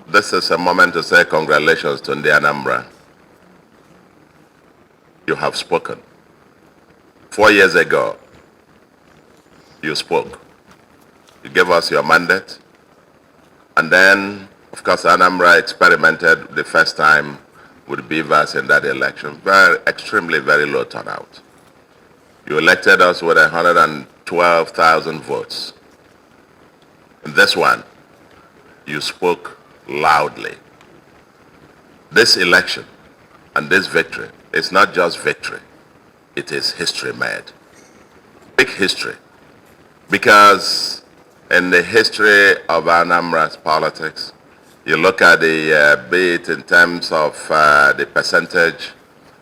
This is a moment to say congratulations to the Anambra. You have spoken. 4 years ago, you spoke. You gave us your mandate. And then, of course, Anambra experimented the first time with beavers in that election. Extremely very low turnout. You elected us with 112,000 votes. In this one, you spoke loudly. This election and this victory is not just victory, it is history made. Big history. Because in the history of Anambra's politics, you look at the bit in terms of the percentage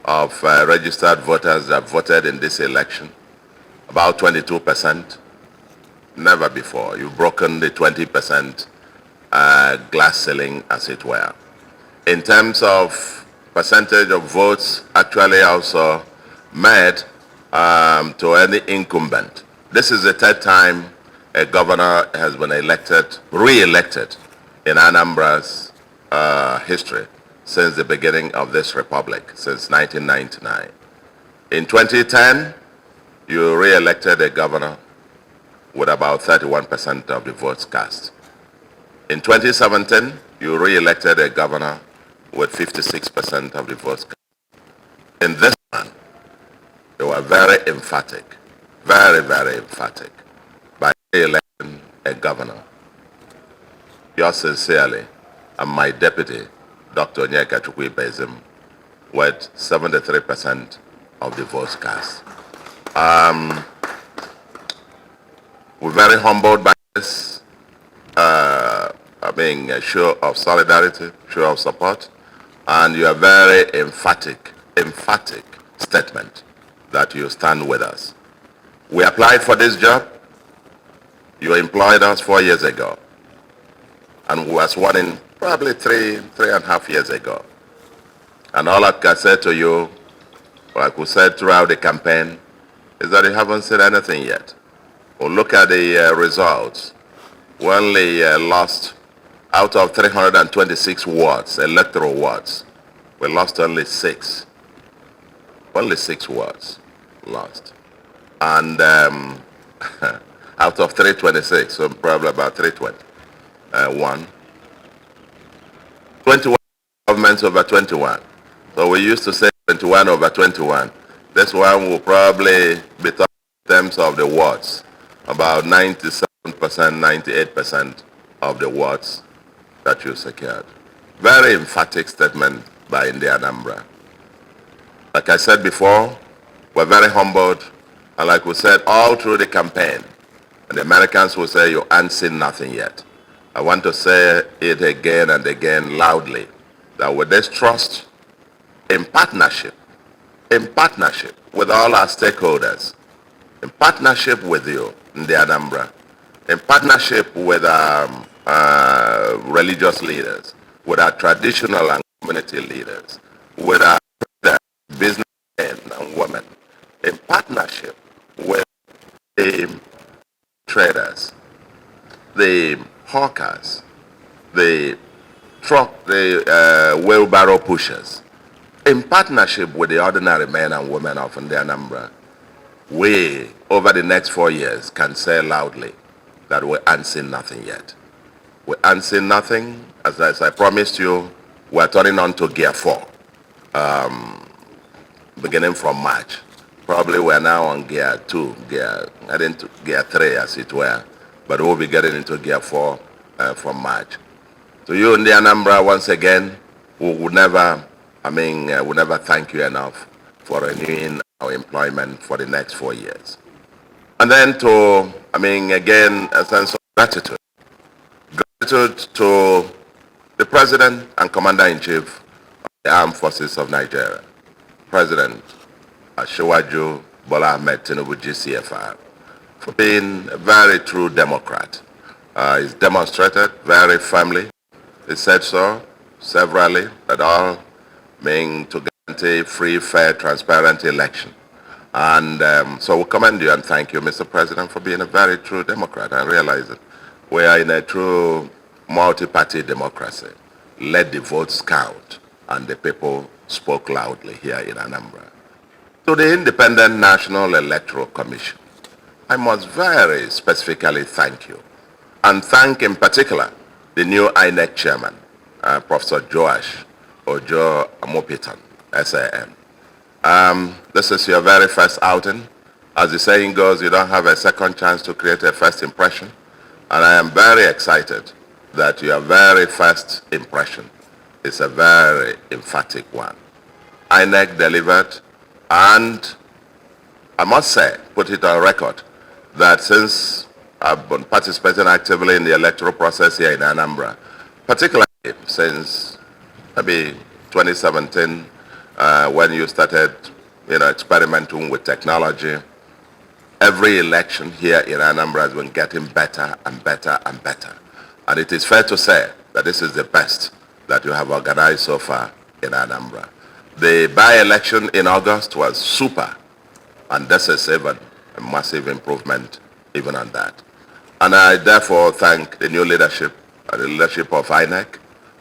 of registered voters that voted in this election, about 22%. Never before. You've broken the 20% glass ceiling, as it were. In terms of percentage of votes actually also made to any incumbent. This is the third time a governor has been elected, re-elected in Anambra's history since the beginning of this republic, since 1999. In 2010, you re-elected a governor with about 31% of the votes cast. In 2017, you re-elected a governor with 56% of the votes cast. In this one, you were very emphatic, very, very emphatic by re-electing a governor. Yours sincerely, and my deputy, Dr. Onyeka with 73% of the votes cast. We're very humbled by this, a show of solidarity, show of support, and your very emphatic statement that you stand with us. We applied for this job. You employed us 4 years ago, and we were sworn in probably three and a half years ago. And all I can say to you, like we said throughout the campaign, is that you haven't said anything yet. Well, look at the results. We only lost out of 326 wards, electoral wards. We lost only 6. Only 6 wards lost. And out of 326, so probably about 321. 21 governments over 21. So we used to say 21 over 21. This one will probably be in terms of the wards. About 97%, 98% of the wards that you secured. Very emphatic statement by Anambra. Like I said before, we're very humbled, and like we said all through the campaign, and the Americans will say you ain't seen nothing yet. I want to say it again and again loudly, that with this trust, in partnership with all our stakeholders, in partnership with you, Anambra, in partnership with religious leaders, with our traditional and community leaders, with our businessmen and women, in partnership with the traders, the hawkers, the wheelbarrow pushers, in partnership with the ordinary men and women of Anambra, we, over the next 4 years, can say loudly that we ain't seen nothing yet. We ain't seen nothing. As I promised you, we're turning on to Gear 4, beginning from March. Probably we're now on Gear 2, heading to Gear 3, as it were. But we'll be getting into Gear 4 from March. To you, Anambra, once again, we would never thank you enough for renewing our employment for the next 4 years. And then to, again, a sense of gratitude. Gratitude to the President and Commander-in-Chief of the Armed Forces of Nigeria, President Asiwaju Bola Ahmed Tinubu GCFR, for being a very true Democrat. He's demonstrated very firmly, he said so severally, that all mean to guarantee free, fair, transparent election. And so we commend you and thank you, Mr. President, for being a very true Democrat and realize that we are in a true multi-party democracy. let the votes count, and the people spoke loudly here in Anambra. To the Independent National Electoral Commission, I must very specifically thank you, and thank in particular the new INEC chairman, Professor Joash Ojo Amopitan, SAN. This is your very first outing. As the saying goes, you don't have a second chance to create a first impression. And I am very excited that your very first impression is a very emphatic one. INEC delivered, and I must say, put it on record, that since I've been participating actively in the electoral process here in Anambra, particularly since maybe 2017, when you started, experimenting with technology, every election here in Anambra has been getting better and better and better. And it is fair to say that this is the best that you have organized so far in Anambra. The by-election in August was super, and this is even a massive improvement even on that. And I therefore thank the new leadership, the leadership of INEC,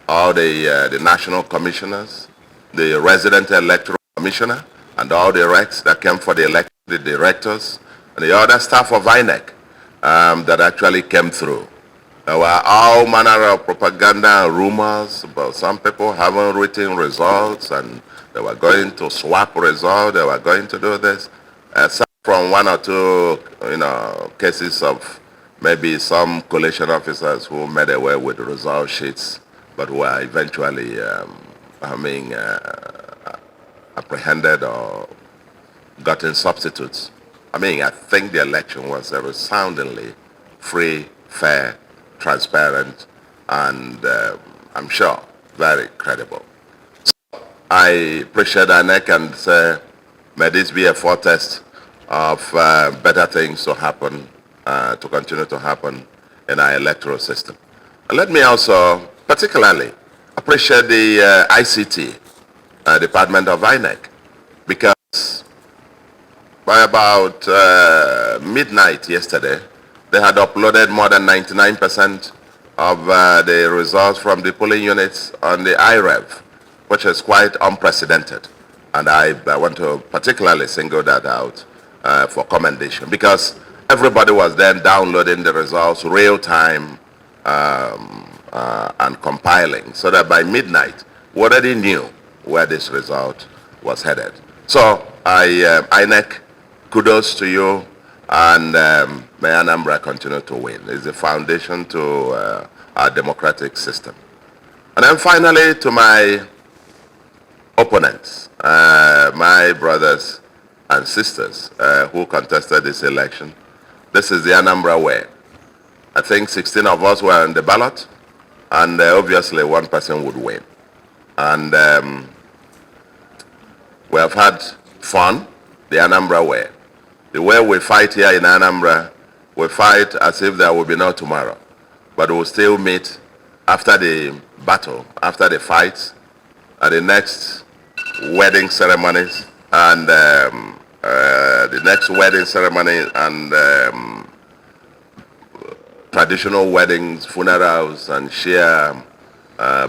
all the national commissioners, the resident electoral commissioner, and all the recs that came for the election, the directors, and the other staff of INEC that actually came through. There were all manner of propaganda and rumors about some people having written results, and they were going to swap results, they were going to do this. Aside from one or two, cases of maybe some collation officers who made away with the result sheets, but were eventually, apprehended or gotten substitutes. I think the election was a resoundingly free, fair, transparent, and I'm sure very credible. So I appreciate INEC and say, may this be a foretaste of better things to happen, to continue to happen in our electoral system. And let me also particularly appreciate the ICT department of INEC, because by about midnight yesterday, they had uploaded more than 99% of the results from the polling units on the IREV, which is quite unprecedented. And I want to particularly single that out for commendation, because everybody was then downloading the results real time and compiling, so that by midnight, we already knew where this result was headed. So INEC, kudos to you, and may Anambra continue to win. It's the foundation to our democratic system. And then finally, to my opponents, my brothers and sisters who contested this election, this is the Anambra way. I think 16 of us were on the ballot, and obviously one person would win. And we have had fun, the Anambra way. The way we fight here in Anambra, we fight as if there will be no tomorrow. But we'll still meet after the battle, after the fights, at the next wedding ceremonies, and the next wedding ceremony, and traditional weddings, funerals, and share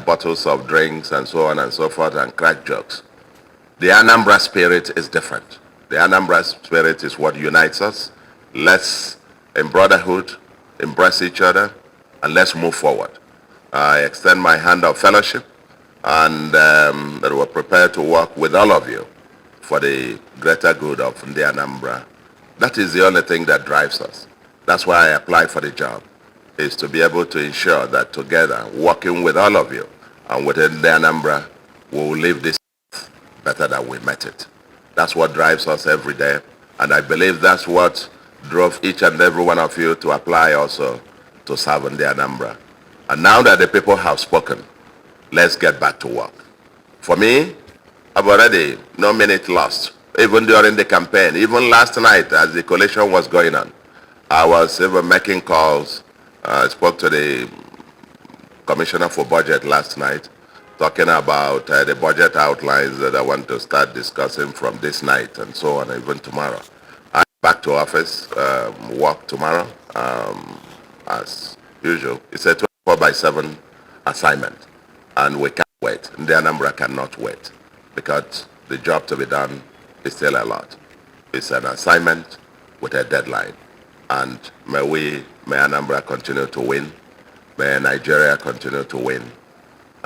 bottles of drinks and so on and so forth, and crack jokes. The Anambra spirit is different. The Anambra spirit is what unites us. Let's, in brotherhood, embrace each other, and let's move forward. I extend my hand of fellowship, and that we're prepared to work with all of you for the greater good of the Anambra. That is the only thing that drives us. That's why I applied for the job, is to be able to ensure that together, working with all of you and within the Anambra, we will live this better than we met it. That's what drives us every day, and I believe that's what drove each and every one of you to apply also to serve in the Anambra. And now that the people have spoken, let's get back to work. For me, I've already no minute lost, even during the campaign. Even last night as the collation was going on, I was even making calls. I spoke to the Commissioner for Budget last night, talking about the budget outlines that I want to start discussing from this night and so on, even tomorrow. I'm back to office, work tomorrow, as usual. It's a 24/7 assignment. and we can't wait. The Anambra cannot wait because the job to be done is still a lot. It's an assignment with a deadline. And may Anambra continue to win. May Nigeria continue to win.